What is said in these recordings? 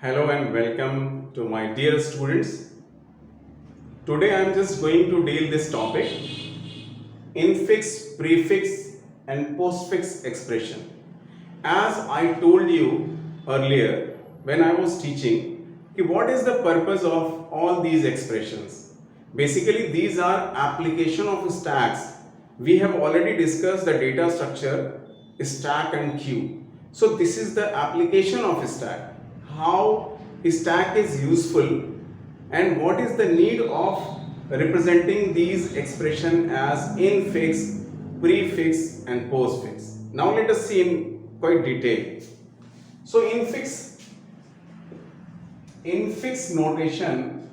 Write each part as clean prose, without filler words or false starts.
Hello and welcome to my dear students. Today I am just going to deal this topic infix, prefix and postfix expression. As I told you earlier when I was teaching, what is the purpose of all these expressions? Basically these are application of stacks. We have already discussed the data structure, stack and queue. So this is the application of stack. How stack is useful and what is the need of representing these expression as infix, prefix and postfix. Now let us see in quite detail. So infix notation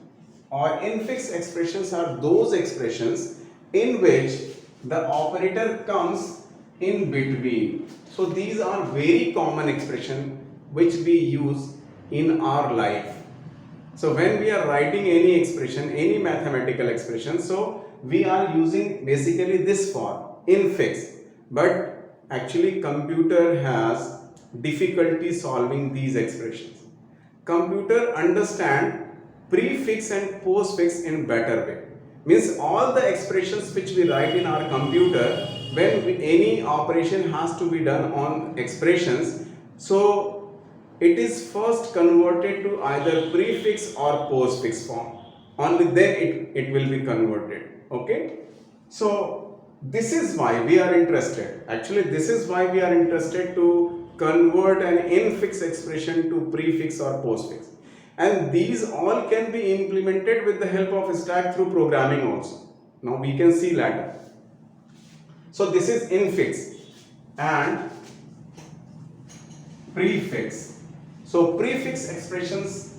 or infix expressions are those expressions in which the operator comes in between. So these are very common expression which we use in our life. So when we are writing any expression, any mathematical expression, so we are using basically this form, infix. But actually computer has difficulty solving these expressions. Computer understand prefix and postfix in better way. Means all the expressions which we write in our computer, when any operation has to be done on expressions, so it is first converted to either prefix or postfix form. Only then it will be converted. Okay. So this is why we are interested. Actually, this is why we are interested to convert an infix expression to prefix or postfix. And these all can be implemented with the help of stack through programming also. Now we can see later. So this is infix and prefix. So prefix expressions,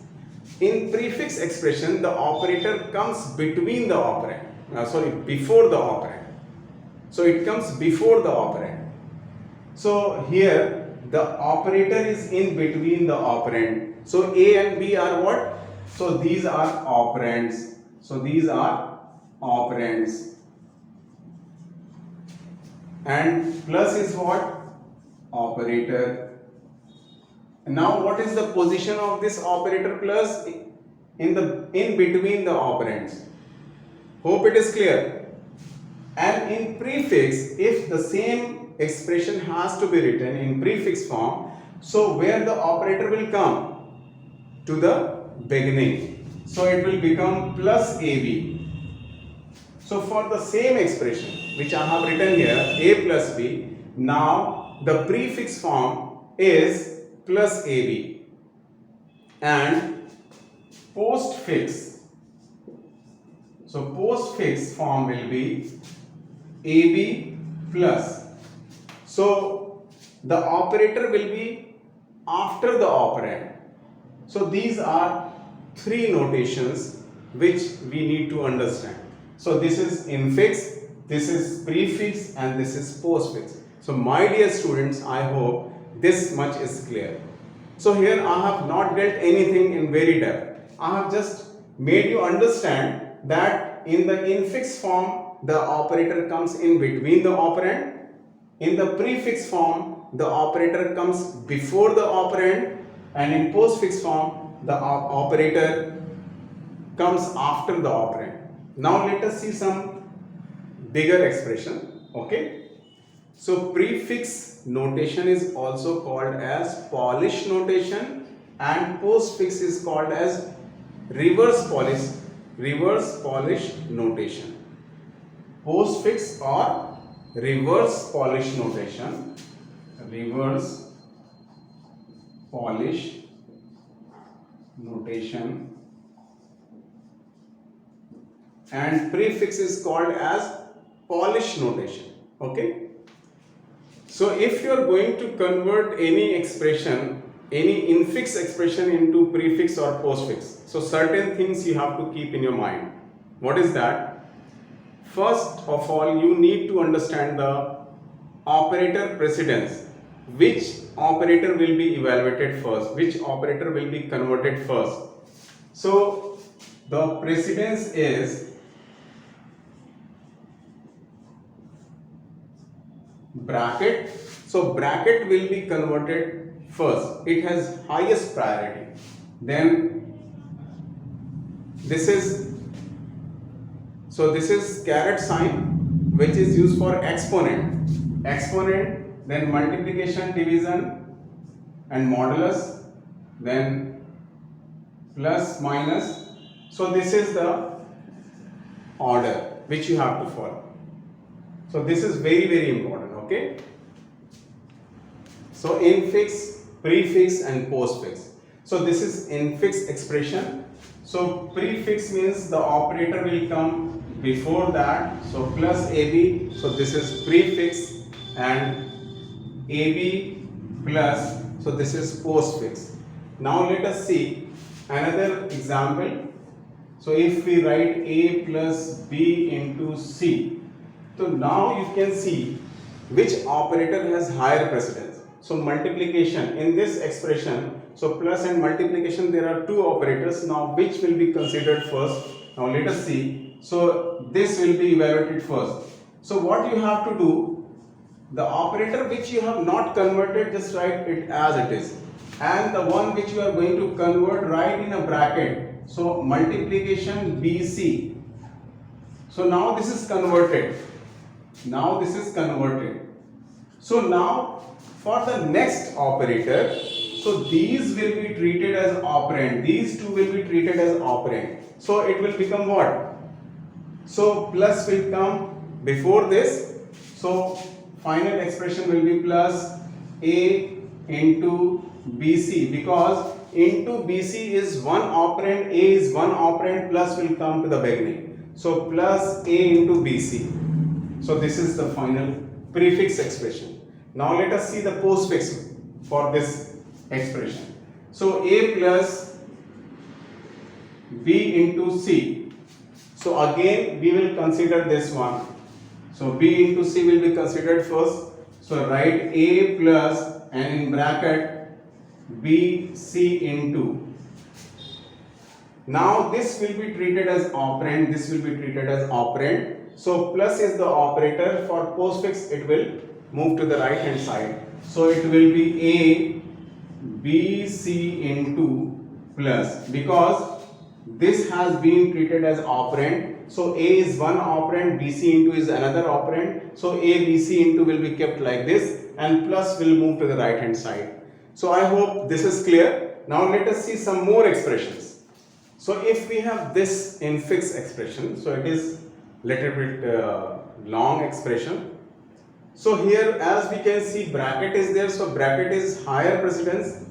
in prefix expression the operator comes between the operand, before the operand. So it comes before the operand. So here the operator is in between the operand. So A and B are what? So these are operands. So these are operands. And plus is what? Operator. Now what is the position of this operator plus in between the operands? Hope it is clear. And in prefix, if the same expression has to be written in prefix form, so where the operator will come? To the beginning. So it will become plus AB. So for the same expression which I have written here, A plus B, now the prefix form is plus AB and postfix. So postfix form will be AB plus. So the operator will be after the operand. So these are three notations which we need to understand. So this is infix, this is prefix and this is postfix. So my dear students, I hope this much is clear. So here I have not dealt anything in very depth. I have just made you understand that in the infix form the operator comes in between the operand. In the prefix form the operator comes before the operand, and in postfix form the operator comes after the operand. Now let us see some bigger expression. Okay. So prefix notation is also called as Polish notation and postfix is called as reverse Polish notation. Postfix or reverse Polish notation. Reverse Polish notation. And prefix is called as Polish notation. Okay. So if you are going to convert any expression, any infix expression into prefix or postfix, so certain things you have to keep in your mind. What is that? First of all, you need to understand the operator precedence. Which operator will be evaluated first? Which operator will be converted first? So the precedence is bracket. So bracket will be converted first. It has highest priority. then this is, so this is caret sign which is used for exponent, then multiplication, division and modulus, then plus, minus. So this is the order which you have to follow. So this is very, very important. Okay, so infix, prefix and postfix. So this is infix expression. So prefix means the operator will come before that, so plus AB, so this is prefix, and AB plus, so this is postfix. Now let us see another example. So if we write A plus B into C, so now you can see which operator has higher precedence. So multiplication in this expression, so plus and multiplication, there are two operators. Now which will be considered first? Now let us see. So this will be evaluated first. So what you have to do, the operator which you have not converted, just write it as it is, and the one which you are going to convert, write in a bracket. So multiplication BC. So now this is converted. Now this is converted. So now for the next operator, so these will be treated as operand. These two will be treated as operand. So it will become what? So plus will come before this. So final expression will be plus A into BC, because into BC is one operand, A is one operand, plus will come to the beginning. So plus A into BC. So this is the final prefix expression. Now let us see the postfix for this expression. So A plus B into C. So again we will consider this one. So B into C will be considered first. So write A plus and in bracket B C into. Now this will be treated as operand, this will be treated as operand. So plus is the operator. For postfix it will move to the right hand side. So it will be A B C into plus, because this has been treated as operand. So A is one operand, B C into is another operand. So A B C into will be kept like this, and plus will move to the right hand side. So I hope this is clear. Now let us see some more expressions. So if we have this infix expression, so it is little bit long expression. So here as we can see bracket is there, so bracket is higher precedence.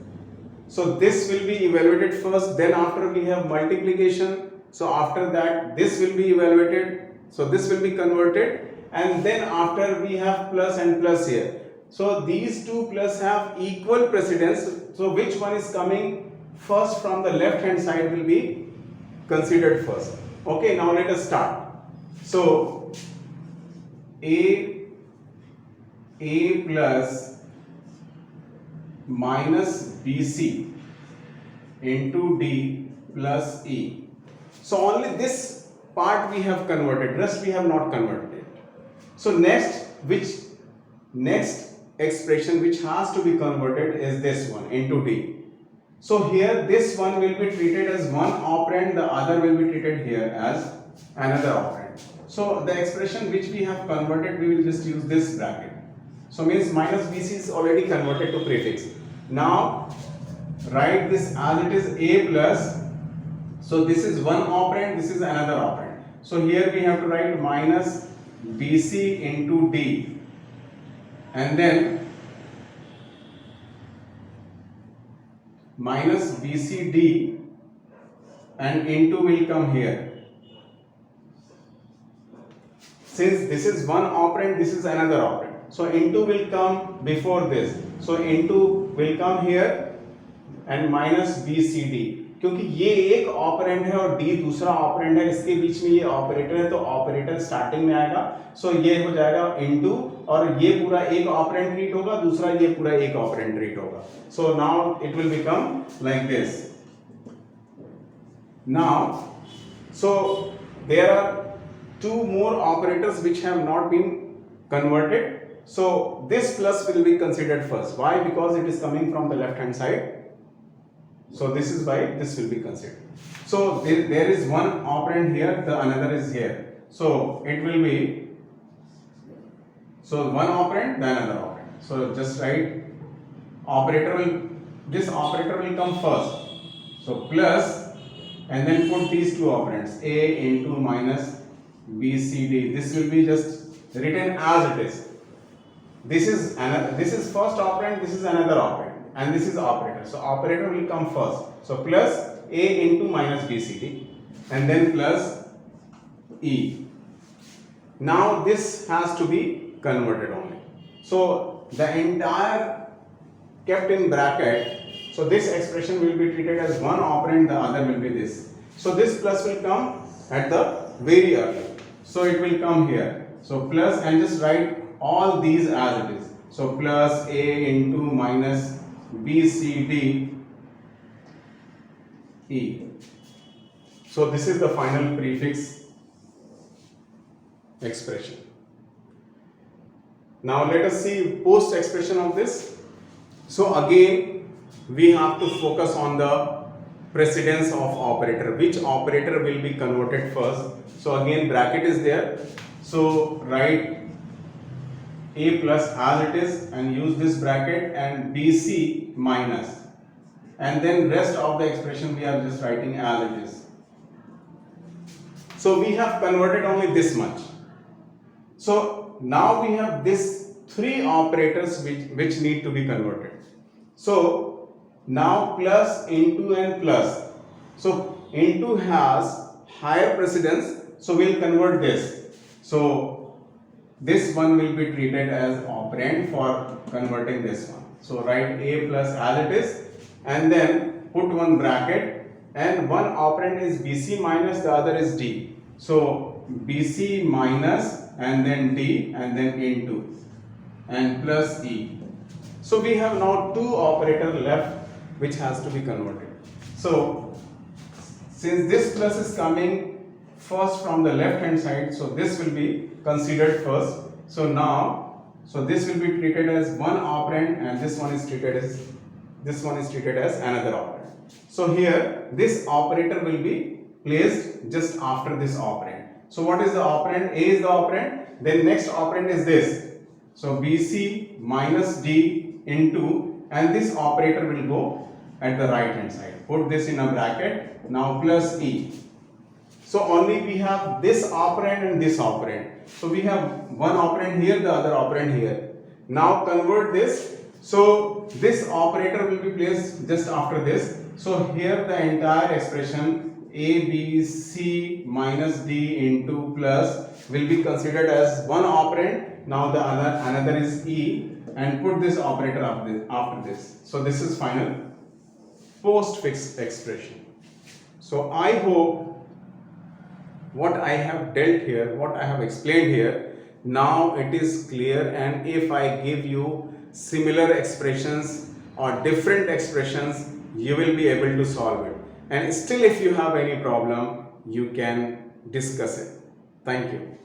So this will be evaluated first, then after we have multiplication, so after that this will be evaluated, so this will be converted, and then after we have plus and plus here. So these two plus have equal precedence, so which one is coming first from the left hand side will be considered first. Okay, now let us start. So A plus minus BC into D plus E. So only this part we have converted, rest we have not converted it. So next expression which has to be converted is this one, into D. So here this one will be treated as one operand, the other will be treated here as another operand. So the expression which we have converted, we will just use this bracket. So means minus BC is already converted to prefix. Now write this as it is A plus, so this is one operand, this is another operand. So here we have to write minus BC into D, and then minus BCD, and into will come here. Since this is one operand, this is another operand, so into will come before this, so into will come here and minus BCD. क्योंकि ये एक operand है और D दूसरा operand है, इसके बीच में ये ऑपरेटर है, तो ऑपरेटर स्टार्टिंग में आएगा, सो ये हो जाएगा इनटू, और ये पूरा एक ऑपरेंड ट्रीट होगा, दूसरा ये पूरा एक ऑपरेंड ट्रीट होगा. So now it will become like this. Now so there are two more operators which have not been converted. So this plus will be considered first. Why? Because it is coming from the left hand side. So this is why this will be considered. So there is one operand here, the another is here. So it will be, so one operand, then another operand. So just write operator will, this operator will come first. So plus, and then put these two operands, a into minus b c d. This will be just written as it is. This is another, this is first operand, this is another operand, and this is operator. So operator will come first. So plus a into minus b c d, and then plus e. Now this has to be converted only. So the entire kept in bracket. So this expression will be treated as one operand, the other will be this. So this plus will come at the very early. So it will come here. So plus, and just write all these as it is. So plus a into minus b c d e. So this is the final prefix expression. Now let us see post expression of this. So again we have to focus on the precedence of operator. Which operator will be converted first? So again bracket is there. So write a plus as it is and use this bracket, and bc minus, and then rest of the expression we are just writing as it is. So we have converted only this much. So now we have this three operators which need to be converted. So now plus, into and plus. So into has higher precedence, so we'll convert this. So this one will be treated as operand for converting this one. So write a plus as it is, and then put one bracket, and one operand is bc minus, the other is d. So bc minus, and then d, and then into, and plus e. So we have now two operators left which has to be converted. So since this plus is coming first from the left hand side, so this will be considered first. So now, so this will be treated as one operand, and this one is treated as another operand. So here this operator will be placed just after this operand. So what is the operand? A is the operand. Then next operand is this. So bc minus d into, and this operator will go at the right hand side. Put this in a bracket. Now plus e. So only we have this operand and this operand. So we have one operand here, the other operand here. Now convert this. So this operator will be placed just after this. So here the entire expression a b c minus d into plus will be considered as one operand. Now the another is e, and put this operator after this. So this is final postfix expression. So I hope what I have dealt here, what I have explained here, now it is clear, and if I give you similar expressions or different expressions, you will be able to solve it. And still if you have any problem, you can discuss it. Thank you.